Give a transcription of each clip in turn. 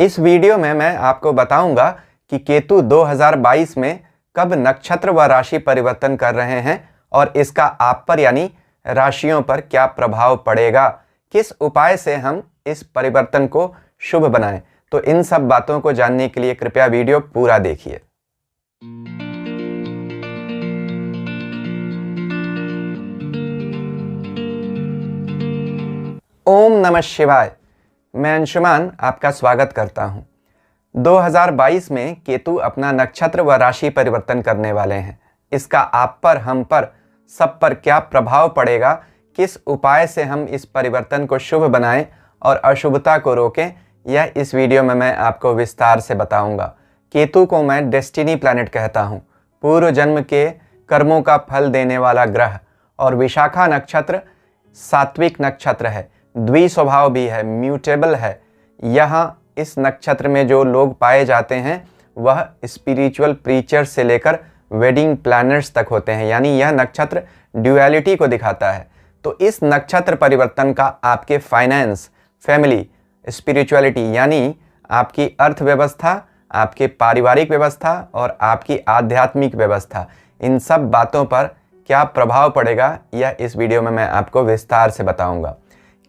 इस वीडियो में मैं आपको बताऊंगा कि केतु 2022 में कब नक्षत्र व राशि परिवर्तन कर रहे हैं और इसका आप पर यानी राशियों पर क्या प्रभाव पड़ेगा, किस उपाय से हम इस परिवर्तन को शुभ बनाएं। तो इन सब बातों को जानने के लिए कृपया वीडियो पूरा देखिए। ओम नमः शिवाय। मैं अंशुमान आपका स्वागत करता हूं। 2022 में केतु अपना नक्षत्र व राशि परिवर्तन करने वाले हैं। इसका आप पर, हम पर, सब पर क्या प्रभाव पड़ेगा, किस उपाय से हम इस परिवर्तन को शुभ बनाएं और अशुभता को रोकें, यह इस वीडियो में मैं आपको विस्तार से बताऊंगा। केतु को मैं डेस्टिनी प्लैनेट कहता हूं, पूर्व जन्म के कर्मों का फल देने वाला ग्रह। और विशाखा नक्षत्र सात्विक नक्षत्र है, द्विस्वभाव भी है, म्यूटेबल है। यहाँ इस नक्षत्र में जो लोग पाए जाते हैं वह स्पिरिचुअल प्रीचर से लेकर वेडिंग प्लानर्स तक होते हैं, यानी यह नक्षत्र ड्युअलिटी को दिखाता है। तो इस नक्षत्र परिवर्तन का आपके फाइनेंस, फैमिली, स्पिरिचुअलिटी यानी आपकी अर्थव्यवस्था, आपके पारिवारिक व्यवस्था और आपकी आध्यात्मिक व्यवस्था, इन सब बातों पर क्या प्रभाव पड़ेगा, यह इस वीडियो में मैं आपको विस्तार से बताऊंगा।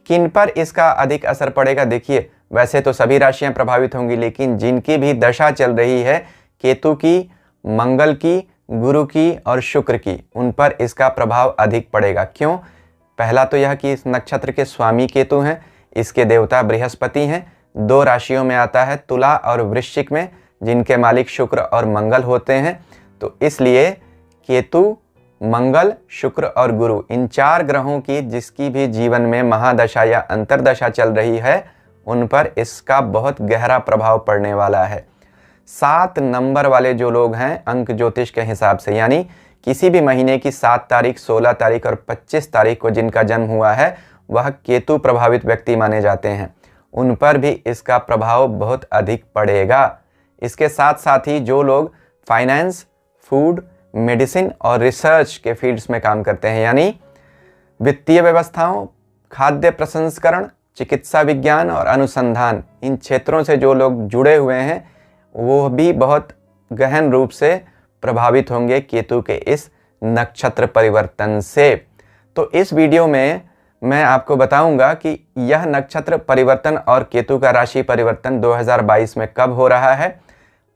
किन पर इसका अधिक असर पड़ेगा? देखिए, वैसे तो सभी राशियां प्रभावित होंगी, लेकिन जिनकी भी दशा चल रही है केतु की, मंगल की, गुरु की और शुक्र की, उन पर इसका प्रभाव अधिक पड़ेगा। क्यों? पहला तो यह कि इस नक्षत्र के स्वामी केतु हैं, इसके देवता बृहस्पति हैं। 2 राशियों में आता है, तुला और वृश्चिक में, जिनके मालिक शुक्र और मंगल होते हैं। तो इसलिए केतु, मंगल, शुक्र और गुरु, इन 4 ग्रहों की जिसकी भी जीवन में महादशा या अंतरदशा चल रही है, उन पर इसका बहुत गहरा प्रभाव पड़ने वाला है। 7 नंबर वाले जो लोग हैं अंक ज्योतिष के हिसाब से, यानी किसी भी महीने की 7 तारीख, 16 तारीख और 25 तारीख को जिनका जन्म हुआ है, वह केतु प्रभावित व्यक्ति माने जाते हैं। उन पर भी इसका प्रभाव बहुत अधिक पड़ेगा। इसके साथ साथ ही जो लोग फाइनेंस, फूड, मेडिसिन और रिसर्च के फील्ड्स में काम करते हैं, यानी वित्तीय व्यवस्थाओं, खाद्य प्रसंस्करण, चिकित्सा विज्ञान और अनुसंधान, इन क्षेत्रों से जो लोग जुड़े हुए हैं वो भी बहुत गहन रूप से प्रभावित होंगे केतु के इस नक्षत्र परिवर्तन से। तो इस वीडियो में मैं आपको बताऊंगा कि यह नक्षत्र परिवर्तन और केतु का राशि परिवर्तन 2022 में कब हो रहा है,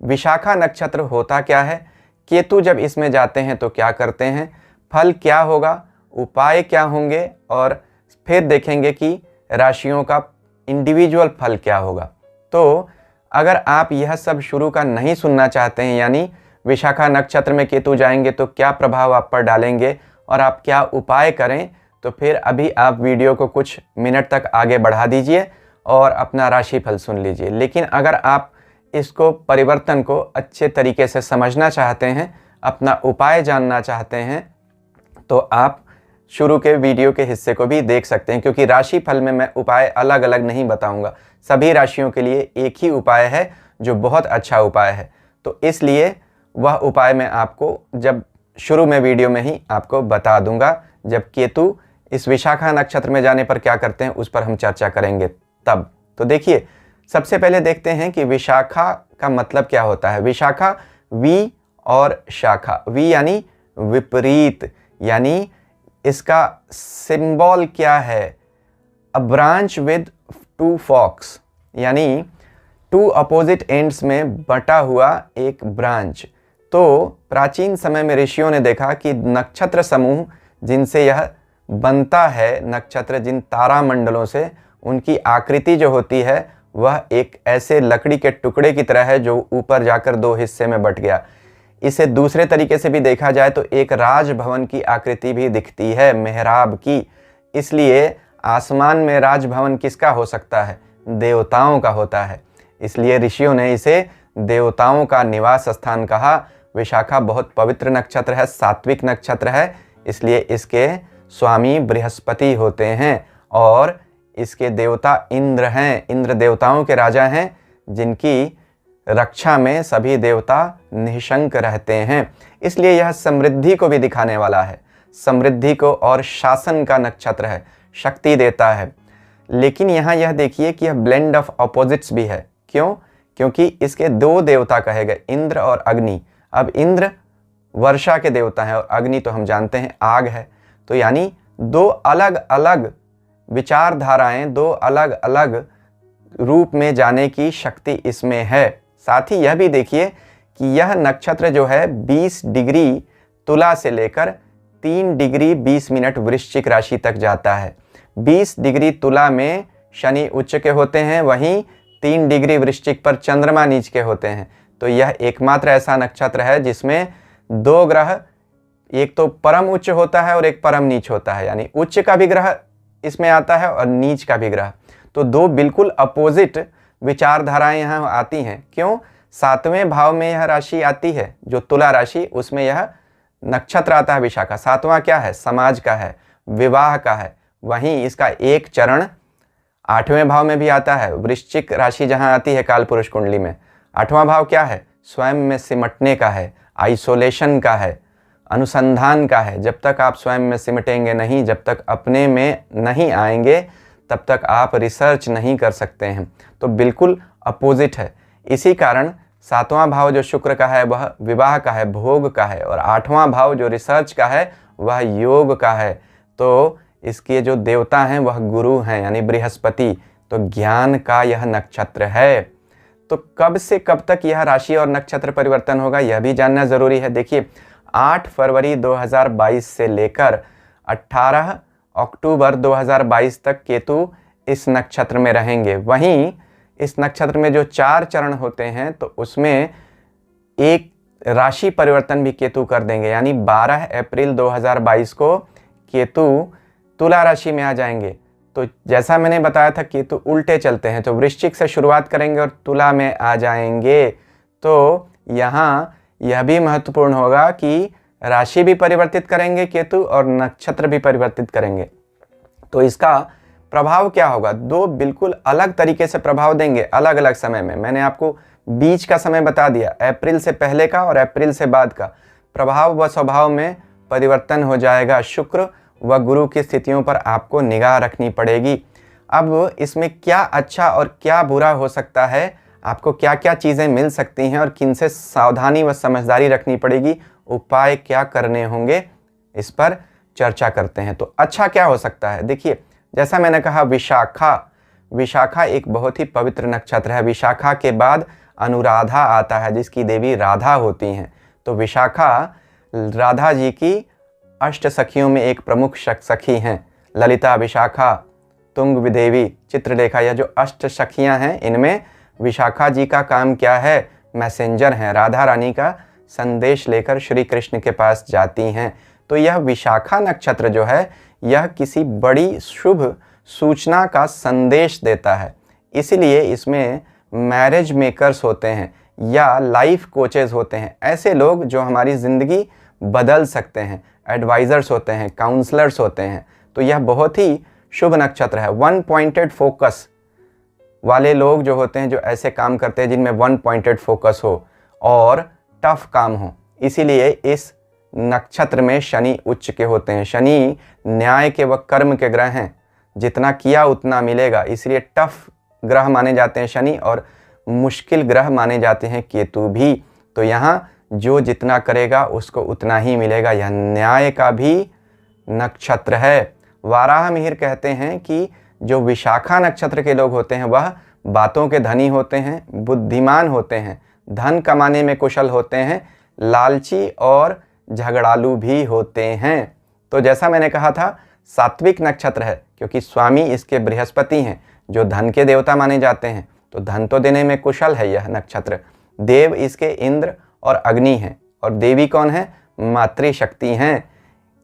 विशाखा नक्षत्र होता क्या है, केतु जब इसमें जाते हैं तो क्या करते हैं, फल क्या होगा, उपाय क्या होंगे, और फिर देखेंगे कि राशियों का इंडिविजुअल फल क्या होगा। तो अगर आप यह सब शुरू का नहीं सुनना चाहते हैं, यानी विशाखा नक्षत्र में केतु जाएंगे तो क्या प्रभाव आप पर डालेंगे और आप क्या उपाय करें, तो फिर अभी आप वीडियो को कुछ मिनट तक आगे बढ़ा दीजिए और अपना राशिफल सुन लीजिए। लेकिन अगर आप इसको, परिवर्तन को अच्छे तरीके से समझना चाहते हैं, अपना उपाय जानना चाहते हैं, तो आप शुरू के वीडियो के हिस्से को भी देख सकते हैं, क्योंकि राशिफल में मैं उपाय अलग अलग नहीं बताऊंगा। सभी राशियों के लिए एक ही उपाय है जो बहुत अच्छा उपाय है। तो इसलिए वह उपाय मैं आपको जब शुरू में वीडियो में ही आपको बता दूंगा। जब केतु इस विशाखा नक्षत्र में जाने पर क्या करते हैं उस पर हम चर्चा करेंगे तब। तो देखिए, सबसे पहले देखते हैं कि विशाखा का मतलब क्या होता है। विशाखा, वी और शाखा, वी यानी विपरीत, यानी इसका सिंबल क्या है, अ ब्रांच विद 2 फॉक्स, यानी 2 अपोजिट एंड्स में बटा हुआ एक ब्रांच। तो प्राचीन समय में ऋषियों ने देखा कि नक्षत्र समूह जिनसे यह बनता है, नक्षत्र जिन तारा मंडलों से, उनकी आकृति जो होती है वह एक ऐसे लकड़ी के टुकड़े की तरह है जो ऊपर जाकर 2 हिस्से में बट गया। इसे दूसरे तरीके से भी देखा जाए तो एक राजभवन की आकृति भी दिखती है, मेहराब की। इसलिए आसमान में राजभवन किसका हो सकता है? देवताओं का होता है। इसलिए ऋषियों ने इसे देवताओं का निवास स्थान कहा। विशाखा बहुत पवित्र नक्षत्र है, सात्विक नक्षत्र है, इसलिए इसके स्वामी बृहस्पति होते हैं और इसके देवता इंद्र हैं। इंद्र देवताओं के राजा हैं, जिनकी रक्षा में सभी देवता निशंक रहते हैं। इसलिए यह समृद्धि को भी दिखाने वाला है, समृद्धि को और शासन का नक्षत्र है, शक्ति देता है। लेकिन यहाँ यह देखिए कि यह ब्लेंड ऑफ ऑपोजिट्स भी है। क्यों? क्योंकि इसके दो देवता कहे गए, इंद्र और अग्नि। अब इंद्र वर्षा के देवता हैं और अग्नि तो हम जानते हैं आग है। तो यानी दो अलग अलग विचारधाराएं, दो अलग अलग रूप में जाने की शक्ति इसमें है। साथ ही यह भी देखिए कि यह नक्षत्र जो है 20 डिग्री तुला से लेकर 3 डिग्री 20 मिनट वृश्चिक राशि तक जाता है। 20 डिग्री तुला में शनि उच्च के होते हैं, वहीं 3 डिग्री वृश्चिक पर चंद्रमा नीच के होते हैं। तो यह एकमात्र ऐसा नक्षत्र है जिसमें दो ग्रह, एक तो परम उच्च होता है और एक परम नीच होता है, यानी उच्च का भी ग्रह इसमें आता है और नीच का भी ग्रह। तो दो बिल्कुल अपोजिट विचारधाराएं यहाँ आती हैं। क्यों? 7वें भाव में यह राशि आती है जो तुला राशि, उसमें यह नक्षत्र आता है विशाखा। 7वां क्या है? समाज का है, विवाह का है। वहीं इसका एक चरण 8वें भाव में भी आता है। वृश्चिक राशि जहां आती है कालपुरुष कुंडली में, 8वां भाव क्या है? स्वयं में सिमटने का है, आइसोलेशन का है, अनुसंधान का है। जब तक आप स्वयं में सिमटेंगे नहीं, जब तक अपने में नहीं आएंगे, तब तक आप रिसर्च नहीं कर सकते हैं। तो बिल्कुल अपोजिट है। इसी कारण 7वां भाव जो शुक्र का है वह विवाह का है, भोग का है, और 8वां भाव जो रिसर्च का है वह योग का है। तो इसके जो देवता हैं वह गुरु हैं, यानी बृहस्पति। तो ज्ञान का यह नक्षत्र है। तो कब से कब तक यह राशि और नक्षत्र परिवर्तन होगा यह भी जानना जरूरी है। देखिए 8 फरवरी 2022 से लेकर 18 अक्टूबर 2022 तक केतु इस नक्षत्र में रहेंगे। वहीं इस नक्षत्र में जो 4 चरण होते हैं तो उसमें एक राशि परिवर्तन भी केतु कर देंगे, यानी 12 अप्रैल 2022 को केतु तुला राशि में आ जाएंगे। तो जैसा मैंने बताया था केतु उल्टे चलते हैं, तो वृश्चिक से शुरुआत करेंगे और तुला में आ जाएंगे। तो यहाँ यह भी महत्वपूर्ण होगा कि राशि भी परिवर्तित करेंगे केतु और नक्षत्र भी परिवर्तित करेंगे। तो इसका प्रभाव क्या होगा? दो बिल्कुल अलग तरीके से प्रभाव देंगे अलग अलग समय में। मैंने आपको बीच का समय बता दिया, अप्रैल से पहले का और अप्रैल से बाद का। प्रभाव व स्वभाव में परिवर्तन हो जाएगा। शुक्र व गुरु की स्थितियों पर आपको निगाह रखनी पड़ेगी। अब इसमें क्या अच्छा और क्या बुरा हो सकता है, आपको क्या क्या चीज़ें मिल सकती हैं और किनसे सावधानी व समझदारी रखनी पड़ेगी, उपाय क्या करने होंगे, इस पर चर्चा करते हैं। तो अच्छा क्या हो सकता है? देखिए जैसा मैंने कहा विशाखा एक बहुत ही पवित्र नक्षत्र है। विशाखा के बाद अनुराधा आता है जिसकी देवी राधा होती हैं। तो विशाखा राधा जी की अष्ट सखियों में एक प्रमुख सखी हैं। ललिता, विशाखा, तुंग देवी, चित्रलेखा, यह जो अष्ट सखियां हैं इनमें विशाखा जी का काम क्या है? मैसेंजर हैं। राधा रानी का संदेश लेकर श्री कृष्ण के पास जाती हैं। तो यह विशाखा नक्षत्र जो है यह किसी बड़ी शुभ सूचना का संदेश देता है। इसलिए इसमें मैरिज मेकर्स होते हैं या लाइफ कोचेज होते हैं, ऐसे लोग जो हमारी ज़िंदगी बदल सकते हैं। एडवाइज़र्स होते हैं, काउंसलर्स होते हैं। तो यह बहुत ही शुभ नक्षत्र है। 1 पॉइंटेड फोकस वाले लोग जो होते हैं, जो ऐसे काम करते हैं जिनमें 1 पॉइंटेड फोकस हो और टफ काम हो। इसीलिए इस नक्षत्र में शनि उच्च के होते हैं। शनि न्याय के व कर्म के ग्रह हैं, जितना किया उतना मिलेगा। इसलिए टफ ग्रह माने जाते हैं शनि, और मुश्किल ग्रह माने जाते हैं केतु भी। तो यहाँ जो जितना करेगा उसको उतना ही मिलेगा। यह न्याय का भी नक्षत्र है। वाराह मिहिर कहते हैं कि जो विशाखा नक्षत्र के लोग होते हैं वह बातों के धनी होते हैं, बुद्धिमान होते हैं, धन कमाने में कुशल होते हैं, लालची और झगड़ालू भी होते हैं। तो जैसा मैंने कहा था सात्विक नक्षत्र है क्योंकि स्वामी इसके बृहस्पति हैं जो धन के देवता माने जाते हैं। तो धन तो देने में कुशल है यह नक्षत्र। देव इसके इंद्र और अग्नि हैं, और देवी कौन है? मातृशक्ति हैं।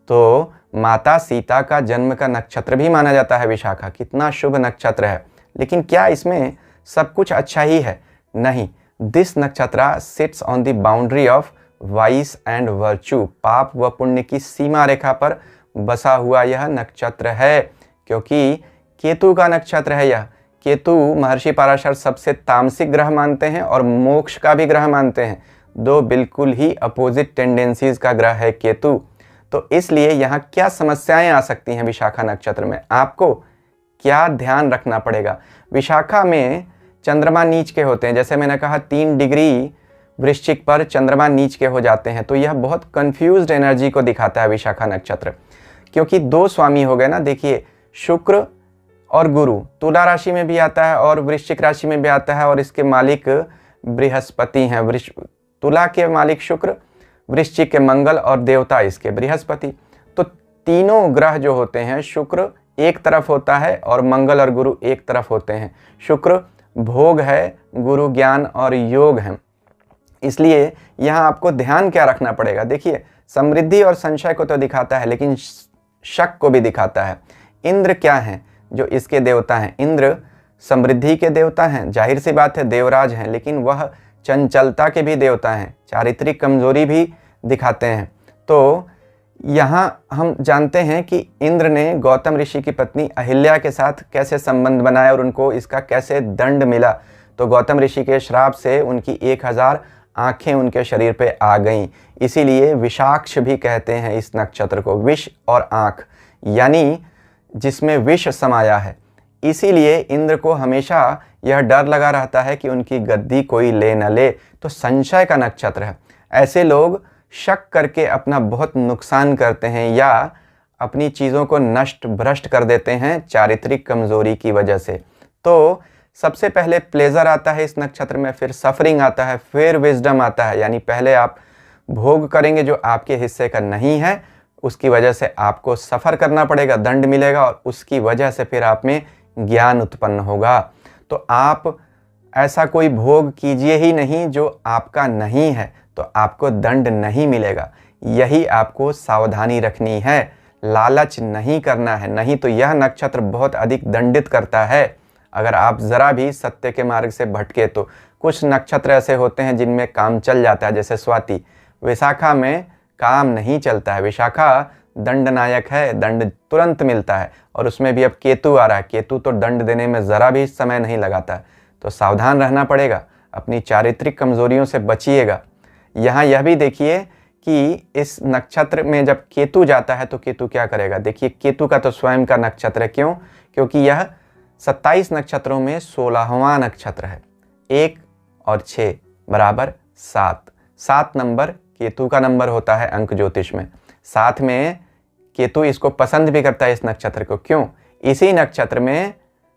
तो माता सीता का जन्म का नक्षत्र भी माना जाता है विशाखा। कितना शुभ नक्षत्र है। लेकिन क्या इसमें सब कुछ अच्छा ही है? नहीं। दिस नक्षत्र sits on the boundary of vice and virtue. पाप व पुण्य की सीमा रेखा पर बसा हुआ यह नक्षत्र है, क्योंकि केतु का नक्षत्र है यह। केतु महर्षि पराशर सबसे तामसिक ग्रह मानते हैं और मोक्ष का भी ग्रह मानते हैं। दो बिल्कुल ही अपोजिट टेंडेंसीज का ग्रह है केतु। तो इसलिए यहाँ क्या समस्याएं आ सकती हैं विशाखा नक्षत्र में, आपको क्या ध्यान रखना पड़ेगा? विशाखा में चंद्रमा नीच के होते हैं, जैसे मैंने कहा 3 डिग्री वृश्चिक पर चंद्रमा नीच के हो जाते हैं, तो यह बहुत कंफ्यूज्ड एनर्जी को दिखाता है विशाखा नक्षत्र। क्योंकि 2 स्वामी हो गए ना, देखिए शुक्र और गुरु तुला राशि में भी आता है और वृश्चिक राशि में भी आता है, और इसके मालिक बृहस्पति हैं। तुला के मालिक शुक्र, वृश्चिक के मंगल और देवता इसके बृहस्पति। तो तीनों ग्रह जो होते हैं, शुक्र एक तरफ होता है और मंगल और गुरु एक तरफ होते हैं। शुक्र भोग है, गुरु ज्ञान और योग है। इसलिए यहाँ आपको ध्यान क्या रखना पड़ेगा, देखिए समृद्धि और संशय को तो दिखाता है लेकिन शक को भी दिखाता है। इंद्र क्या है, जो इसके देवता हैं, इंद्र समृद्धि के देवता हैं, जाहिर सी बात है देवराज हैं, लेकिन वह चंचलता के भी देवता हैं, चारित्रिक कमजोरी भी दिखाते हैं। तो यहाँ हम जानते हैं कि इंद्र ने गौतम ऋषि की पत्नी अहिल्या के साथ कैसे संबंध बनाया और उनको इसका कैसे दंड मिला। तो गौतम ऋषि के श्राप से उनकी 1000 आंखें उनके शरीर पे आ गईं, इसीलिए विषाक्ष भी कहते हैं इस नक्षत्र को, विष और आंख यानी जिसमें विष समाया है। इसीलिए इंद्र को हमेशा यह डर लगा रहता है कि उनकी गद्दी कोई ले न ले। तो संशय का नक्षत्र है, ऐसे लोग शक करके अपना बहुत नुकसान करते हैं या अपनी चीज़ों को नष्ट भ्रष्ट कर देते हैं चारित्रिक कमजोरी की वजह से। तो सबसे पहले प्लेजर आता है इस नक्षत्र में, फिर सफरिंग आता है, फिर विजडम आता है, यानी पहले आप भोग करेंगे जो आपके हिस्से का नहीं है, उसकी वजह से आपको सफ़र करना पड़ेगा, दंड मिलेगा, और उसकी वजह से फिर आप में ज्ञान उत्पन्न होगा। तो आप ऐसा कोई भोग कीजिए ही नहीं जो आपका नहीं है, तो आपको दंड नहीं मिलेगा। यही आपको सावधानी रखनी है, लालच नहीं करना है, नहीं तो यह नक्षत्र बहुत अधिक दंडित करता है अगर आप ज़रा भी सत्य के मार्ग से भटके। तो कुछ नक्षत्र ऐसे होते हैं जिनमें काम चल जाता है, जैसे स्वाति। विशाखा में काम नहीं चलता है, विशाखा दंडनायक है, दंड तुरंत मिलता है, और उसमें भी अब केतु आ रहा है, केतु तो दंड देने में ज़रा भी समय नहीं लगाता। तो सावधान रहना पड़ेगा, अपनी चारित्रिक कमजोरियों से बचिएगा। यहाँ यह भी देखिए कि इस नक्षत्र में जब केतु जाता है तो केतु क्या करेगा। देखिए केतु का तो स्वयं का नक्षत्र है, क्यों? क्योंकि यह 27 नक्षत्रों में 16वां नक्षत्र है। 1 और 6 बराबर 7, 7 नंबर केतु का नंबर होता है अंक ज्योतिष में। साथ में केतु इसको पसंद भी करता है इस नक्षत्र को, क्यों? इसी नक्षत्र में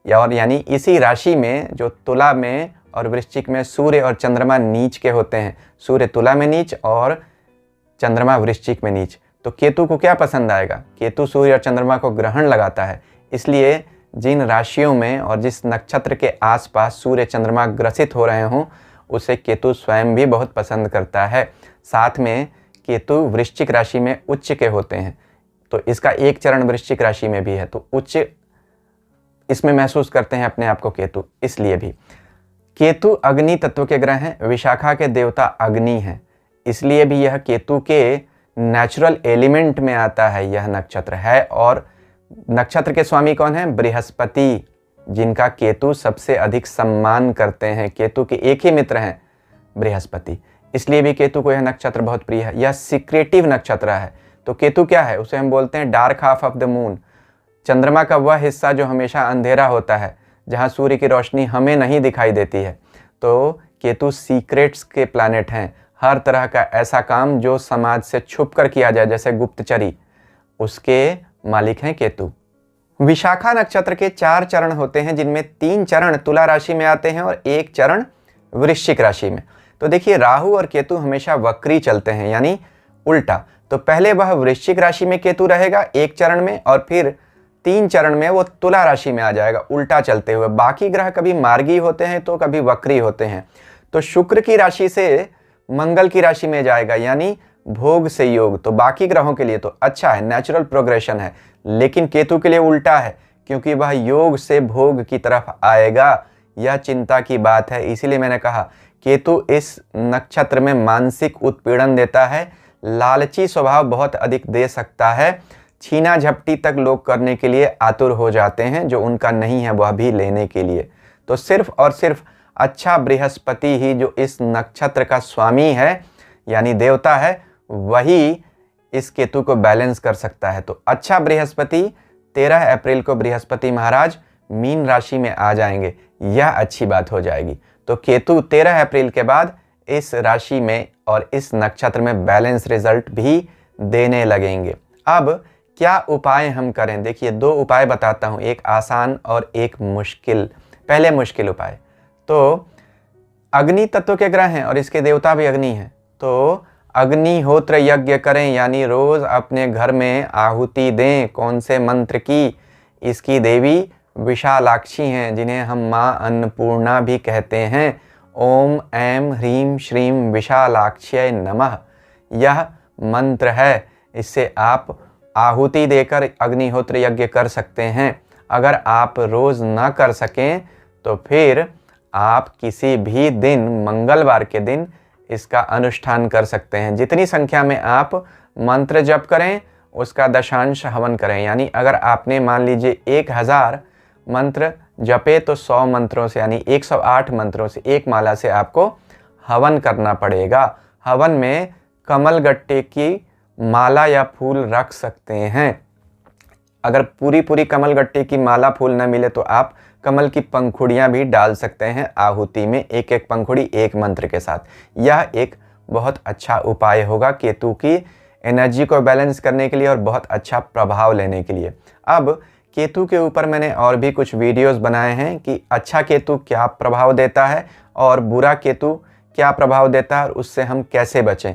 और यानी इसी राशि में जो तुला में और वृश्चिक में सूर्य और चंद्रमा नीच के होते हैं, सूर्य तुला में नीच और चंद्रमा वृश्चिक में नीच। तो केतु को क्या पसंद आएगा? केतु सूर्य और चंद्रमा को ग्रहण लगाता है, इसलिए जिन राशियों में और जिस नक्षत्र के आसपास सूर्य चंद्रमा ग्रसित हो रहे हों उसे केतु स्वयं भी बहुत पसंद करता है। साथ में केतु वृश्चिक राशि में उच्च के होते हैं, तो इसका एक चरण वृश्चिक राशि में भी है, तो उच्च इसमें महसूस करते हैं अपने आप को केतु। इसलिए भी केतु अग्नि तत्व के ग्रह हैं, विशाखा के देवता अग्नि हैं, इसलिए भी यह केतु के नेचुरल एलिमेंट में आता है यह नक्षत्र है। और नक्षत्र के स्वामी कौन है? बृहस्पति, जिनका केतु सबसे अधिक सम्मान करते हैं। केतु के एक ही मित्र हैं बृहस्पति, इसलिए भी केतु को यह नक्षत्र बहुत प्रिय है। यह सीक्रेटिव नक्षत्र है। तो केतु क्या है? उसे हम बोलते हैं dark half of the moon, चंद्रमा का वह हिस्सा जो हमेशा अंधेरा होता है, जहाँ सूर्य की रोशनी हमें नहीं दिखाई देती है। तो केतु सीक्रेट्स के प्लैनेट हैं। हर तरह का ऐसा काम जो समाज से छुप कर किया जाए, जैसे गुप्तचरी, उसके मालिक हैं केतु। विशाखा नक्षत्र के 4 चरण होते हैं, जिनमें 3 चरण तुला राशि में आते हैं और 1 चरण वृश्चिक राशि में। तो देखिए राहु और केतु हमेशा वक्री चलते हैं, यानी उल्टा। तो पहले वह वृश्चिक राशि में केतु रहेगा 1 चरण में, और फिर 3 चरण में वो तुला राशि में आ जाएगा उल्टा चलते हुए। बाकी ग्रह कभी मार्गी होते हैं तो कभी वक्री होते हैं। तो शुक्र की राशि से मंगल की राशि में जाएगा, यानी भोग से योग। तो बाकी ग्रहों के लिए तो अच्छा है, नेचुरल प्रोग्रेशन है, लेकिन केतु के लिए उल्टा है, क्योंकि वह योग से भोग की तरफ आएगा। यह चिंता की बात है। इसीलिए मैंने कहा केतु इस नक्षत्र में मानसिक उत्पीड़न देता है, लालची स्वभाव बहुत अधिक दे सकता है, छीना झपटी तक लोग करने के लिए आतुर हो जाते हैं, जो उनका नहीं है वह भी लेने के लिए। तो सिर्फ और सिर्फ अच्छा बृहस्पति ही, जो इस नक्षत्र का स्वामी है यानी देवता है, वही इस केतु को बैलेंस कर सकता है। तो अच्छा बृहस्पति 13 अप्रैल को बृहस्पति महाराज मीन राशि में आ जाएंगे, यह अच्छी बात हो जाएगी। तो केतु 13 अप्रैल के बाद इस राशि में और इस नक्षत्र में बैलेंस रिजल्ट भी देने लगेंगे। अब क्या उपाय हम करें, देखिए 2 उपाय बताता हूँ, एक आसान और एक मुश्किल। पहले मुश्किल उपाय, तो अग्नि तत्व के ग्रह हैं और इसके देवता भी अग्नि हैं, तो अग्निहोत्र यज्ञ करें, यानी रोज अपने घर में आहुति दें। कौन से मंत्र की? इसकी देवी विशालाक्षी हैं, जिन्हें हम माँ अन्नपूर्णा भी कहते हैं। ओम ऐं ह्रीं श्रीं विशालाक्ष्यै नमः, यह मंत्र है। इससे आप आहुति देकर अग्निहोत्र यज्ञ कर सकते हैं। अगर आप रोज ना कर सकें तो फिर आप किसी भी दिन, मंगलवार के दिन इसका अनुष्ठान कर सकते हैं। जितनी संख्या में आप मंत्र जप करें उसका दशांश हवन करें। यानी अगर आपने मान लीजिए 1000 मंत्र जपे तो 100 मंत्रों से, यानी 108 मंत्रों से, एक माला से आपको हवन करना पड़ेगा। हवन में कमल गट्टे की माला या फूल रख सकते हैं। अगर पूरी कमल गट्टे की माला फूल न मिले तो आप कमल की पंखुड़ियां भी डाल सकते हैं आहुति में, एक एक पंखुड़ी एक मंत्र के साथ। यह एक बहुत अच्छा उपाय होगा केतु की एनर्जी को बैलेंस करने के लिए और बहुत अच्छा प्रभाव लेने के लिए। अब केतु के ऊपर मैंने और भी कुछ वीडियोस बनाए हैं कि अच्छा केतु क्या प्रभाव देता है और बुरा केतु क्या प्रभाव देता है और उससे हम कैसे बचें।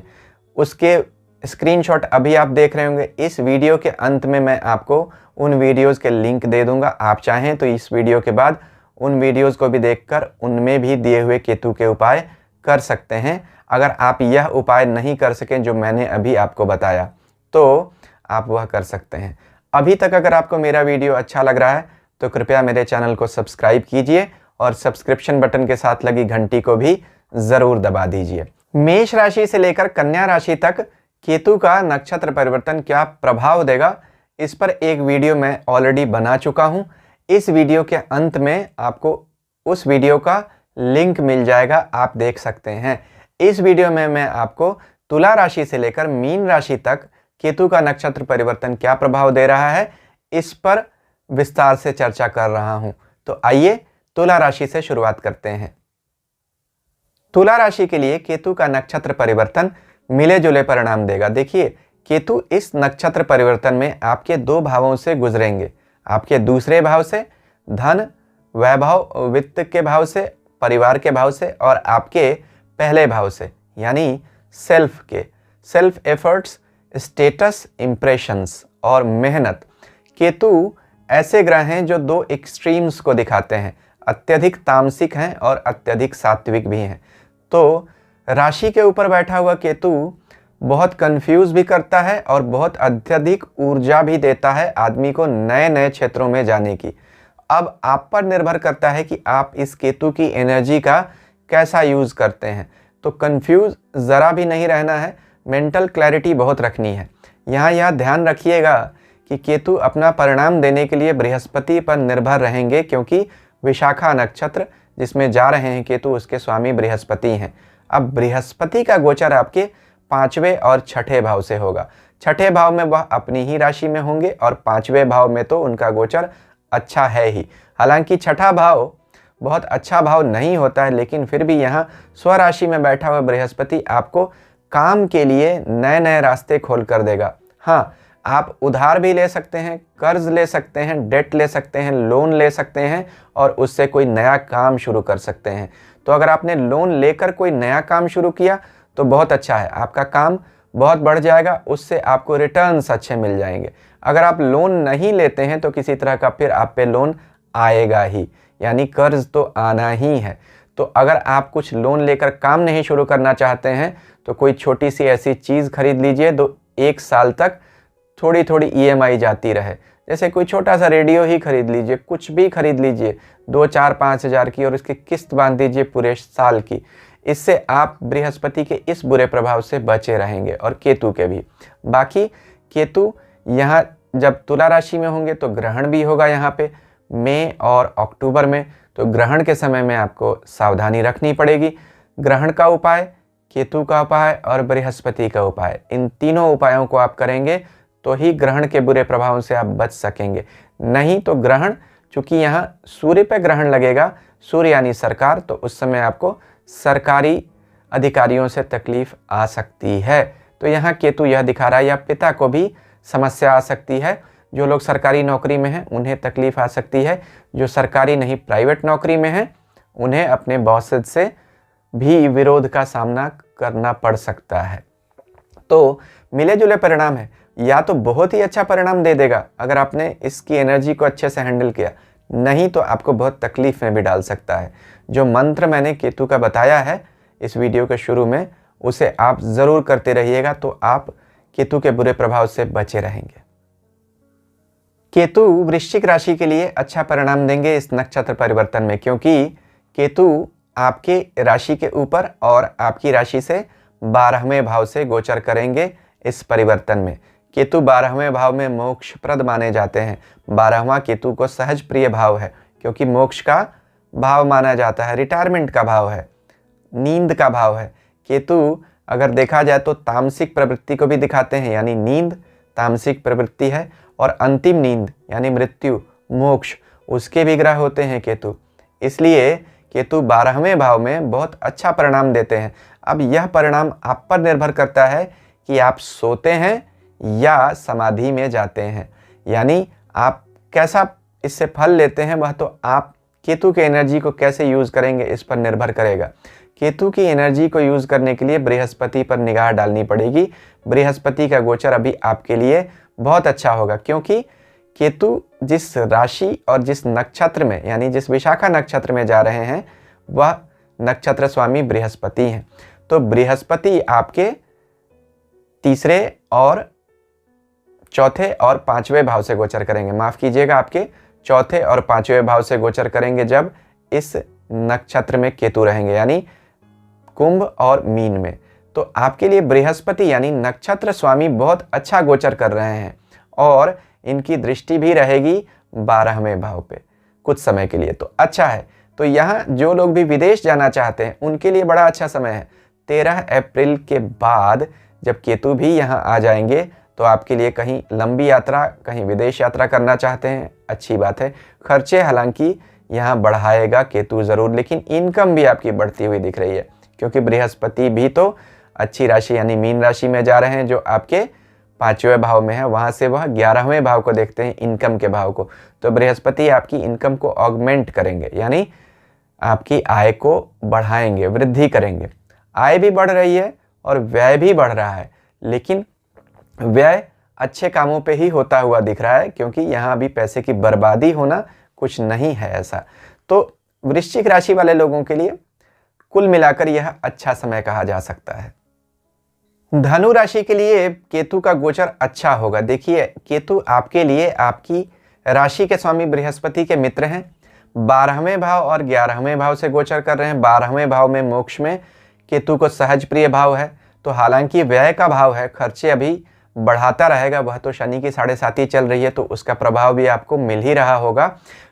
उसके स्क्रीनशॉट अभी आप देख रहे होंगे। इस वीडियो के अंत में मैं आपको उन वीडियोस के लिंक दे दूंगा। आप चाहें तो इस वीडियो के बाद उन वीडियोस को भी देखकर उनमें भी दिए हुए केतु के उपाय कर सकते हैं। अगर आप यह उपाय नहीं कर सकें जो मैंने अभी आपको बताया तो आप वह कर सकते हैं। अभी तक अगर आपको मेरा वीडियो अच्छा लग रहा है तो कृपया मेरे चैनल को सब्सक्राइब कीजिए और सब्सक्रिप्शन बटन के साथ लगी घंटी को भी ज़रूर दबा दीजिए। मेष राशि से लेकर कन्या राशि तक केतु का नक्षत्र परिवर्तन क्या प्रभाव देगा, इस पर एक वीडियो मैं ऑलरेडी बना चुका हूं। इस वीडियो के अंत में आपको उस वीडियो का लिंक मिल जाएगा, आप देख सकते हैं। इस वीडियो में मैं आपको तुला राशि से लेकर मीन राशि तक केतु का नक्षत्र परिवर्तन क्या प्रभाव दे रहा है, इस पर विस्तार से चर्चा कर रहा हूं। तो आइए तुला राशि से शुरुआत करते हैं। तुला राशि के लिए केतु का नक्षत्र परिवर्तन मिले जुले परिणाम देगा। देखिए केतु इस नक्षत्र परिवर्तन में आपके 2 भावों से गुजरेंगे। आपके दूसरे भाव से, धन वैभव वित्त के भाव से, परिवार के भाव से, और आपके पहले भाव से यानी सेल्फ एफर्ट्स, स्टेटस, इंप्रेशंस और मेहनत। केतु ऐसे ग्रह हैं जो 2 एक्सट्रीम्स को दिखाते हैं, अत्यधिक तामसिक हैं और अत्यधिक सात्विक भी हैं। तो राशि के ऊपर बैठा हुआ केतु बहुत कंफ्यूज भी करता है और बहुत अत्यधिक ऊर्जा भी देता है आदमी को नए नए क्षेत्रों में जाने की। अब आप पर निर्भर करता है कि आप इस केतु की एनर्जी का कैसा यूज करते हैं। तो कंफ्यूज ज़रा भी नहीं रहना है, मेंटल क्लैरिटी बहुत रखनी है। यहाँ यह ध्यान रखिएगा कि केतु अपना परिणाम देने के लिए बृहस्पति पर निर्भर रहेंगे, क्योंकि विशाखा नक्षत्र जिसमें जा रहे हैं केतु उसके स्वामी बृहस्पति हैं। अब बृहस्पति का गोचर आपके 5वें और 6ठे भाव से होगा। 6ठे भाव में वह अपनी ही राशि में होंगे और 5वें भाव में तो उनका गोचर अच्छा है ही। हालांकि 6ठा भाव बहुत अच्छा भाव नहीं होता है, लेकिन फिर भी यहाँ स्वराशि में बैठा हुआ बृहस्पति आपको काम के लिए नए नए रास्ते खोल कर देगा। हाँ, आप उधार भी ले सकते हैं, कर्ज ले सकते हैं, डेट ले सकते हैं, लोन ले सकते हैं और उससे कोई नया काम शुरू कर सकते हैं। तो अगर आपने लोन लेकर कोई नया काम शुरू किया तो बहुत अच्छा है, आपका काम बहुत बढ़ जाएगा, उससे आपको रिटर्न्स अच्छे मिल जाएंगे। अगर आप लोन नहीं लेते हैं तो किसी तरह का फिर आप पे लोन आएगा ही, यानी कर्ज तो आना ही है। तो अगर आप कुछ लोन लेकर काम नहीं शुरू करना चाहते हैं तो कोई छोटी सी ऐसी चीज़ खरीद लीजिए जो 1 साल तक थोड़ी थोड़ी EMI जाती रहे। जैसे कोई छोटा सा रेडियो ही खरीद लीजिए, कुछ भी खरीद लीजिए 2, 4, 5 हज़ार की, और इसकी किस्त बांध दीजिए पूरे साल की। इससे आप बृहस्पति के इस बुरे प्रभाव से बचे रहेंगे और केतु के भी। बाकी केतु यहाँ जब तुला राशि में होंगे तो ग्रहण भी होगा यहाँ पे मई और अक्टूबर में। तो ग्रहण के समय में आपको सावधानी रखनी पड़ेगी। ग्रहण का उपाय, केतु का उपाय और बृहस्पति का उपाय, इन तीनों उपायों को आप करेंगे तो ही ग्रहण के बुरे प्रभावों से आप बच सकेंगे। नहीं तो ग्रहण, चूंकि यहाँ सूर्य पे ग्रहण लगेगा, सूर्य यानी सरकार, तो उस समय आपको सरकारी अधिकारियों से तकलीफ आ सकती है। तो यहाँ केतु यह दिखा रहा है, या पिता को भी समस्या आ सकती है। जो लोग सरकारी नौकरी में हैं उन्हें तकलीफ आ सकती है, जो सरकारी नहीं प्राइवेट नौकरी में हैं उन्हें अपने बॉस से भी विरोध का सामना करना पड़ सकता है। तो मिले जुले परिणाम है, या तो बहुत ही अच्छा परिणाम दे देगा अगर आपने इसकी एनर्जी को अच्छे से हैंडल किया, नहीं तो आपको बहुत तकलीफ में भी डाल सकता है। जो मंत्र मैंने केतु का बताया है इस वीडियो के शुरू में, उसे आप ज़रूर करते रहिएगा, तो आप केतु के बुरे प्रभाव से बचे रहेंगे। केतु वृश्चिक राशि के लिए अच्छा परिणाम देंगे इस नक्षत्र परिवर्तन में, क्योंकि केतु आपके राशि के ऊपर और आपकी राशि से 12वें भाव से गोचर करेंगे इस परिवर्तन में। केतु 12वें भाव में मोक्षप्रद माने जाते हैं। 12वां केतु को सहज प्रिय भाव है, क्योंकि मोक्ष का भाव माना जाता है, रिटायरमेंट का भाव है, नींद का भाव है। केतु अगर देखा जाए तो तामसिक प्रवृत्ति को भी दिखाते हैं, यानी नींद तामसिक प्रवृत्ति है, और अंतिम नींद यानी मृत्यु, मोक्ष, उसके भी ग्रह होते हैं केतु। इसलिए केतु 12वें भाव में बहुत अच्छा परिणाम देते हैं। अब यह परिणाम आप पर निर्भर करता है कि आप सोते हैं या समाधि में जाते हैं, यानी आप कैसा इससे फल लेते हैं, वह तो आप केतु के एनर्जी को कैसे यूज़ करेंगे इस पर निर्भर करेगा। केतु की एनर्जी को यूज़ करने के लिए बृहस्पति पर निगाह डालनी पड़ेगी। बृहस्पति का गोचर अभी आपके लिए बहुत अच्छा होगा, क्योंकि केतु जिस राशि और जिस नक्षत्र में, यानी जिस विशाखा नक्षत्र में जा रहे हैं, वह नक्षत्र स्वामी बृहस्पति हैं। तो बृहस्पति आपके तीसरे और चौथे और पांचवें भाव से गोचर करेंगे, माफ कीजिएगा, आपके चौथे और पांचवें भाव से गोचर करेंगे जब इस नक्षत्र में केतु रहेंगे, यानी कुंभ और मीन में। तो आपके लिए बृहस्पति यानी नक्षत्र स्वामी बहुत अच्छा गोचर कर रहे हैं, और इनकी दृष्टि भी रहेगी 12वें भाव पे कुछ समय के लिए, तो अच्छा है। तो यहाँ जो लोग भी विदेश जाना चाहते हैं उनके लिए बड़ा अच्छा समय है। 13 अप्रैल के बाद जब केतु भी यहाँ आ जाएंगे, तो आपके लिए कहीं लंबी यात्रा, कहीं विदेश यात्रा करना चाहते हैं, अच्छी बात है। खर्चे हालांकि यहाँ बढ़ाएगा केतु ज़रूर, लेकिन इनकम भी आपकी बढ़ती हुई दिख रही है, क्योंकि बृहस्पति भी तो अच्छी राशि यानी मीन राशि में जा रहे हैं, जो आपके 5वें भाव में है। वहाँ से वह 11वें भाव को देखते हैं, इनकम के भाव को। तो बृहस्पति आपकी इनकम को ऑगमेंट करेंगे, यानी आपकी आय को बढ़ाएंगे, वृद्धि करेंगे। आय भी बढ़ रही है और व्यय भी बढ़ रहा है, लेकिन व्यय अच्छे कामों पे ही होता हुआ दिख रहा है, क्योंकि यहाँ अभी पैसे की बर्बादी होना कुछ नहीं है ऐसा। तो वृश्चिक राशि वाले लोगों के लिए कुल मिलाकर यह अच्छा समय कहा जा सकता है। धनु राशि के लिए केतु का गोचर अच्छा होगा। देखिए, केतु आपके लिए आपकी राशि के स्वामी बृहस्पति के मित्र हैं। 12वें भाव और 11वें भाव से गोचर कर रहे हैं। 12वें भाव में मोक्ष में केतु को सहज प्रिय भाव है, तो हालांकि व्यय का भाव है, खर्चे अभी बढ़ाता रहेगा। वह तो शनि की 7.5 चल रही है, तो उसका प्रभाव भी आपको मिल ही रहा होगा।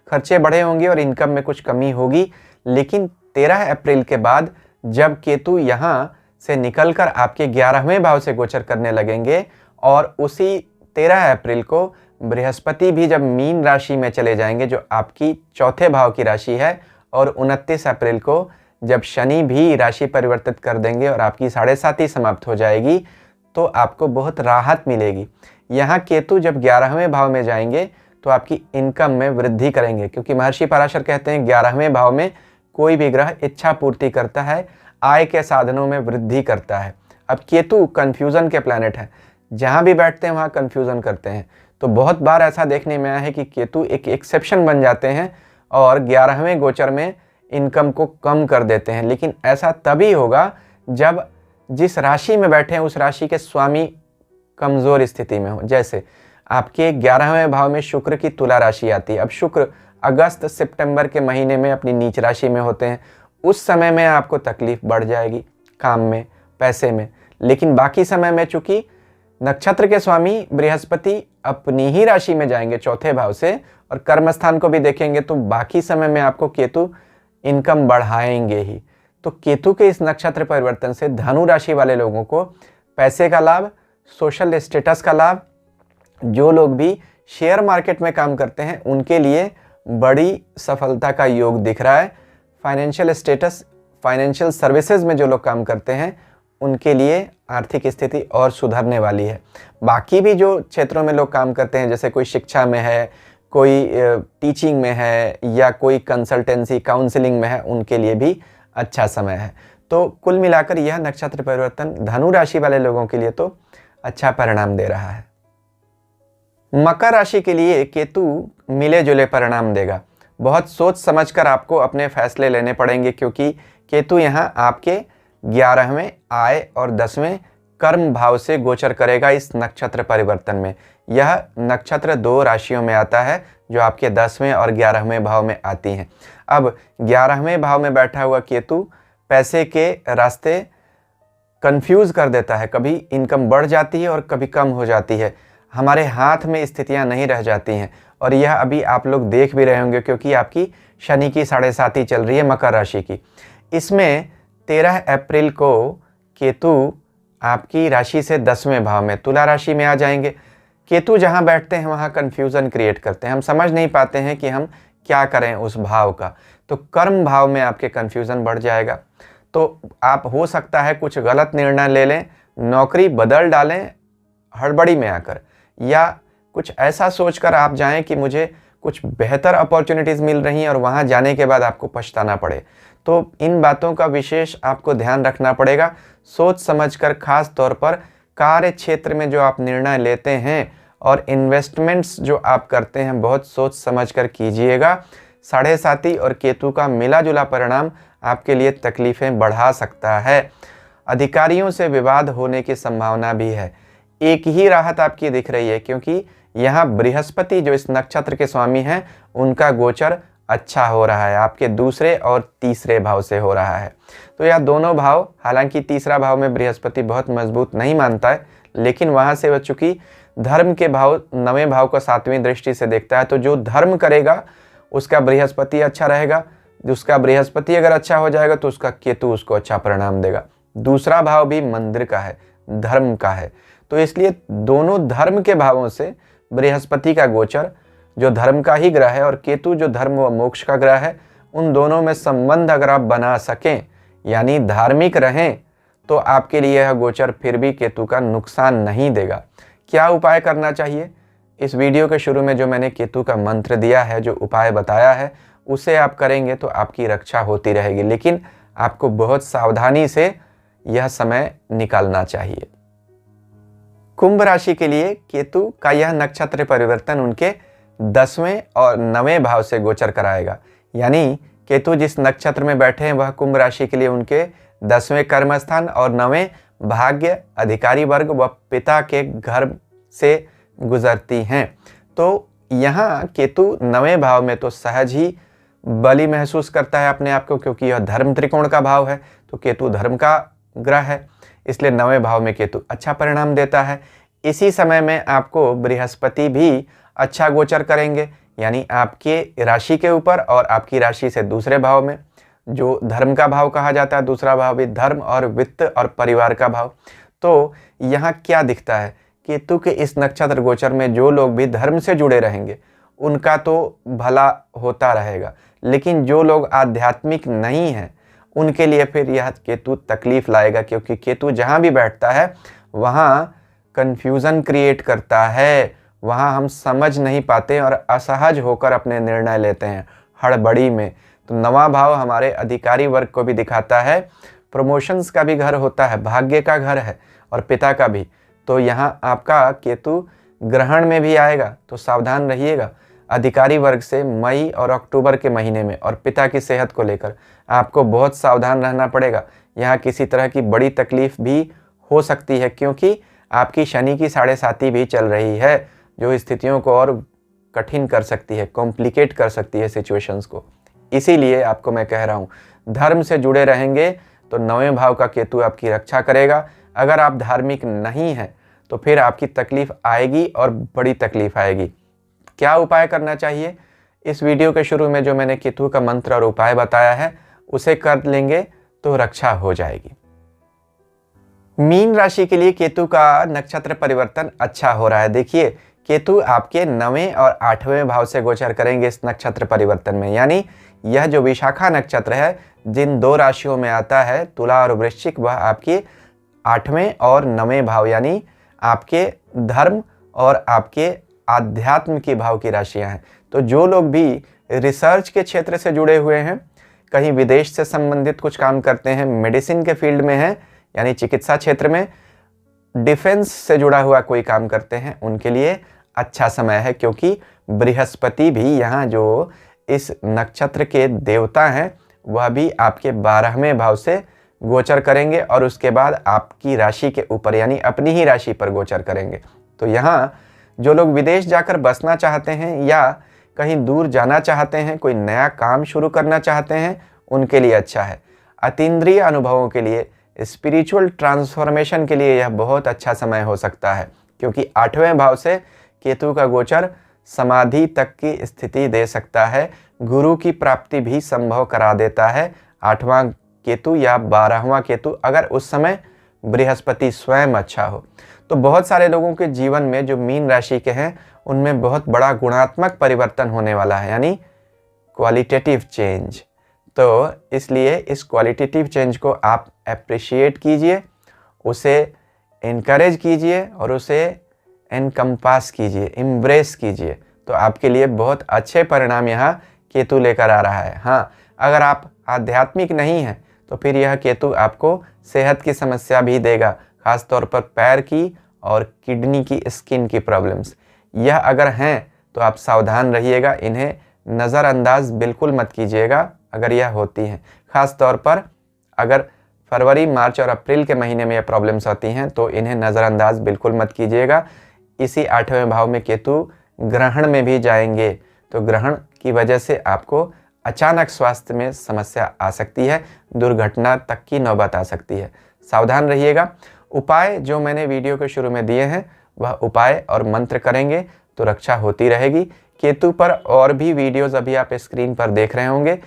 खर्चे बढ़े होंगे और इनकम में कुछ कमी होगी, लेकिन 13 अप्रैल के बाद जब केतु यहाँ से निकलकर आपके 11वें भाव से गोचर करने लगेंगे, और उसी 13 अप्रैल को बृहस्पति भी जब मीन राशि में चले जाएंगे, जो आपकी चौथे भाव की राशि है, और 29 अप्रैल को जब शनि भी राशि परिवर्तित कर देंगे और आपकी 7.5 समाप्त हो जाएगी, तो आपको बहुत राहत मिलेगी। यहाँ केतु जब 11वें भाव में जाएंगे तो आपकी इनकम में वृद्धि करेंगे, क्योंकि महर्षि पराशर कहते हैं 11वें भाव में कोई भी ग्रह इच्छा पूर्ति करता है, आय के साधनों में वृद्धि करता है। अब केतु कन्फ्यूज़न के प्लैनेट है, जहाँ भी बैठते हैं वहाँ कन्फ्यूज़न करते हैं। तो बहुत बार ऐसा देखने में आया है कि केतु एक एक्सेप्शन बन जाते हैं और 11वें गोचर में इनकम को कम कर देते हैं, लेकिन ऐसा तभी होगा जब जिस राशि में बैठे हैं उस राशि के स्वामी कमज़ोर स्थिति में हो। जैसे आपके 11वें भाव में शुक्र की तुला राशि आती है। अब शुक्र अगस्त सितंबर के महीने में अपनी नीच राशि में होते हैं, उस समय में आपको तकलीफ बढ़ जाएगी काम में, पैसे में। लेकिन बाकी समय में चूंकि नक्षत्र के स्वामी बृहस्पति अपनी ही राशि में जाएंगे चौथे भाव से, और कर्मस्थान को भी देखेंगे, तो बाकी समय में आपको केतु इनकम बढ़ाएंगे ही। तो केतु के इस नक्षत्र परिवर्तन से धनु राशि वाले लोगों को पैसे का लाभ, सोशल स्टेटस का लाभ, जो लोग भी शेयर मार्केट में काम करते हैं उनके लिए बड़ी सफलता का योग दिख रहा है। फाइनेंशियल स्टेटस, फाइनेंशियल सर्विसेज में जो लोग काम करते हैं उनके लिए आर्थिक स्थिति और सुधरने वाली है। बाकी भी जो क्षेत्रों में लोग काम करते हैं, जैसे कोई शिक्षा में है, कोई टीचिंग में है या कोई कंसल्टेंसी काउंसलिंग में है, उनके लिए भी अच्छा समय है। तो कुल मिलाकर यह नक्षत्र परिवर्तन धनु राशि वाले लोगों के लिए तो अच्छा परिणाम दे रहा है। मकर राशि के लिए केतु मिले जुले परिणाम देगा। बहुत सोच समझकर आपको अपने फैसले लेने पड़ेंगे, क्योंकि केतु यहाँ आपके 11वें आय और 10वें कर्म भाव से गोचर करेगा इस नक्षत्र परिवर्तन में। यह नक्षत्र 2 राशियों में आता है जो आपके 10वें और 11वें भाव में आती हैं। अब 11वें भाव में बैठा हुआ केतु पैसे के रास्ते कंफ्यूज कर देता है। कभी इनकम बढ़ जाती है और कभी कम हो जाती है। हमारे हाथ में स्थितियां नहीं रह जाती हैं, और यह अभी आप लोग देख भी रहे होंगे, क्योंकि आपकी शनि की 7.5 चल रही है मकर राशि की। इसमें 13 अप्रैल को केतु आपकी राशि से 10वें भाव में तुला राशि में आ जाएंगे। केतु जहां बैठते हैं वहां कंफ्यूजन क्रिएट करते हैं। हम समझ नहीं पाते हैं कि हम क्या करें उस भाव का। तो कर्म भाव में आपके कंफ्यूजन बढ़ जाएगा। तो आप हो सकता है कुछ गलत निर्णय ले लें, नौकरी बदल डालें हड़बड़ी में आकर, या कुछ ऐसा सोचकर आप जाएं कि मुझे कुछ बेहतर अपॉर्चुनिटीज़ मिल रही हैं और वहां जाने के बाद आपको पछताना पड़े। तो इन बातों का विशेष आपको ध्यान रखना पड़ेगा। सोच समझकर, खास तौर पर कार्य क्षेत्र में जो आप निर्णय लेते हैं और इन्वेस्टमेंट्स जो आप करते हैं, बहुत सोच समझकर कीजिएगा। 7.5 और केतु का मिला जुला परिणाम आपके लिए तकलीफें बढ़ा सकता है। अधिकारियों से विवाद होने की संभावना भी है। एक ही राहत आपकी दिख रही है, क्योंकि यहाँ बृहस्पति जो इस नक्षत्र के स्वामी हैं उनका गोचर अच्छा हो रहा है, आपके 2 और 3 भाव से हो रहा है। तो यह दोनों भाव, हालांकि 3 भाव में बृहस्पति बहुत मजबूत नहीं मानता है, लेकिन वहां से वह चूंकि धर्म के भाव 9वें भाव को 7वीं दृष्टि से देखता है, तो जो धर्म करेगा उसका बृहस्पति अच्छा रहेगा। उसका बृहस्पति अगर अच्छा हो जाएगा तो उसका केतु उसको अच्छा परिणाम देगा। दूसरा भाव भी मंदिर का है, धर्म का है, तो इसलिए दोनों धर्म के भावों से बृहस्पति का गोचर, जो धर्म का ही ग्रह है, और केतु जो धर्म व मोक्ष का ग्रह है, उन दोनों में संबंध अगर आप बना सकें, यानी धार्मिक रहें, तो आपके लिए यह गोचर फिर भी केतु का नुकसान नहीं देगा। क्या उपाय करना चाहिए? इस वीडियो के शुरू में जो मैंने केतु का मंत्र दिया है, जो उपाय बताया है, उसे आप करेंगे तो आपकी रक्षा होती रहेगी, लेकिन आपको बहुत सावधानी से यह समय निकालना चाहिए। कुंभ राशि के लिए केतु का यह नक्षत्र परिवर्तन उनके 10वें और 9वें भाव से गोचर कराएगा। यानी केतु जिस नक्षत्र में बैठे हैं वह कुंभ राशि के लिए उनके 10वें कर्म स्थान और 9वें भाग्य, अधिकारी वर्ग व पिता के घर से गुजरती हैं। तो यहाँ केतु 9वें भाव में तो सहज ही बली महसूस करता है अपने आप को, क्योंकि यह धर्म त्रिकोण का भाव है, तो केतु धर्म का ग्रह है, इसलिए 9वें भाव में केतु अच्छा परिणाम देता है। इसी समय में आपको बृहस्पति भी अच्छा गोचर करेंगे, यानी आपके राशि के ऊपर और आपकी राशि से 2 भाव में, जो धर्म का भाव कहा जाता है। दूसरा भाव भी धर्म और वित्त और परिवार का भाव। तो यहाँ क्या दिखता है, केतु के इस नक्षत्र गोचर में जो लोग भी धर्म से जुड़े रहेंगे उनका तो भला होता रहेगा, लेकिन जो लोग आध्यात्मिक नहीं हैं उनके लिए फिर यह केतु तकलीफ लाएगा, क्योंकि केतु जहाँ भी बैठता है वहाँ कन्फ्यूज़न क्रिएट करता है। वहाँ हम समझ नहीं पाते और असहज होकर अपने निर्णय लेते हैं हड़बड़ी में। तो 9वां भाव हमारे अधिकारी वर्ग को भी दिखाता है, प्रमोशंस का भी घर होता है, भाग्य का घर है और पिता का भी। तो यहाँ आपका केतु ग्रहण में भी आएगा, तो सावधान रहिएगा। अधिकारी वर्ग से मई और अक्टूबर के महीने में और पिता की सेहत को लेकर आपको बहुत सावधान रहना पड़ेगा। यहाँ किसी तरह की बड़ी तकलीफ भी हो सकती है, क्योंकि आपकी शनि की 7.5 भी चल रही है, जो स्थितियों को और कठिन कर सकती है, कॉम्प्लिकेट कर सकती है सिचुएशंस को। इसीलिए आपको मैं कह रहा हूँ, धर्म से जुड़े रहेंगे तो 9वें भाव का केतु आपकी रक्षा करेगा। अगर आप धार्मिक नहीं हैं तो फिर आपकी तकलीफ आएगी और बड़ी तकलीफ आएगी। क्या उपाय करना चाहिए? इस वीडियो के शुरू में जो मैंने केतु का मंत्र और उपाय बताया है उसे कर लेंगे तो रक्षा हो जाएगी। मीन राशि के लिए केतु का नक्षत्र परिवर्तन अच्छा हो रहा है। देखिए, केतु आपके 9वें और 8वें भाव से गोचर करेंगे इस नक्षत्र परिवर्तन में। यानी यह जो विशाखा नक्षत्र है, जिन 2 राशियों में आता है, तुला और वृश्चिक, वह आपके 8वें और 9वें भाव यानी आपके धर्म और आपके आध्यात्म की भाव की राशियां हैं। तो जो लोग भी रिसर्च के क्षेत्र से जुड़े हुए हैं, कहीं विदेश से संबंधित कुछ काम करते हैं, मेडिसिन के फील्ड में हैं यानी चिकित्सा क्षेत्र में, डिफेंस से जुड़ा हुआ कोई काम करते हैं, उनके लिए अच्छा समय है, क्योंकि बृहस्पति भी यहाँ जो इस नक्षत्र के देवता हैं वह भी आपके 12वें भाव से गोचर करेंगे और उसके बाद आपकी राशि के ऊपर यानी अपनी ही राशि पर गोचर करेंगे। तो यहाँ जो लोग विदेश जाकर बसना चाहते हैं या कहीं दूर जाना चाहते हैं, कोई नया काम शुरू करना चाहते हैं, उनके लिए अच्छा है। अतीन्द्रिय अनुभवों के लिए, स्पिरिचुअल ट्रांसफॉर्मेशन के लिए यह बहुत अच्छा समय हो सकता है, क्योंकि 8वें भाव से केतु का गोचर समाधि तक की स्थिति दे सकता है, गुरु की प्राप्ति भी संभव करा देता है। 8वां केतु या 12वां केतु अगर उस समय बृहस्पति स्वयं अच्छा हो, तो बहुत सारे लोगों के जीवन में जो मीन राशि के हैं उनमें बहुत बड़ा गुणात्मक परिवर्तन होने वाला है, यानी क्वालिटेटिव चेंज। तो इसलिए इस क्वालिटेटिव चेंज को आप अप्रिशिएट कीजिए, उसे इनकरेज कीजिए और उसे एनकम्पास कीजिए, एम्ब्रेस कीजिए। तो आपके लिए बहुत अच्छे परिणाम यहाँ केतु लेकर आ रहा है। हाँ, अगर आप आध्यात्मिक नहीं हैं तो फिर यह केतु आपको सेहत की समस्या भी देगा, खास तौर पर पैर की और किडनी की, स्किन की प्रॉब्लम्स। यह अगर हैं तो आप सावधान रहिएगा, इन्हें नज़रअंदाज बिल्कुल मत कीजिएगा अगर यह होती हैं। खास तौर पर अगर फरवरी, मार्च और अप्रैल के महीने में यह प्रॉब्लम्स होती हैं तो इन्हें नज़रअंदाज बिल्कुल मत कीजिएगा। इसी 8वें भाव में केतु ग्रहण में भी जाएंगे, तो ग्रहण की वजह से आपको अचानक स्वास्थ्य में समस्या आ सकती है, दुर्घटना तक की नौबत आ सकती है। सावधान रहिएगा। उपाय जो मैंने वीडियो के शुरू में दिए हैं वह उपाय और मंत्र करेंगे तो रक्षा होती रहेगी। केतु पर और भी वीडियोस अभी आप स्क्रीन पर देख रहे होंगे,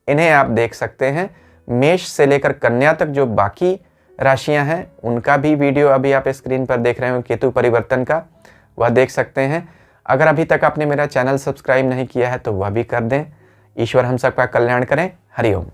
इन्हें आप देख सकते हैं। मेष से लेकर कन्या तक जो बाकी राशियां हैं उनका भी वीडियो अभी आप स्क्रीन पर देख रहे हो केतु परिवर्तन का, वह देख सकते हैं। अगर अभी तक आपने मेरा चैनल सब्सक्राइब नहीं किया है तो वह भी कर दें। ईश्वर हम सबका कल्याण करें। हरि ओम।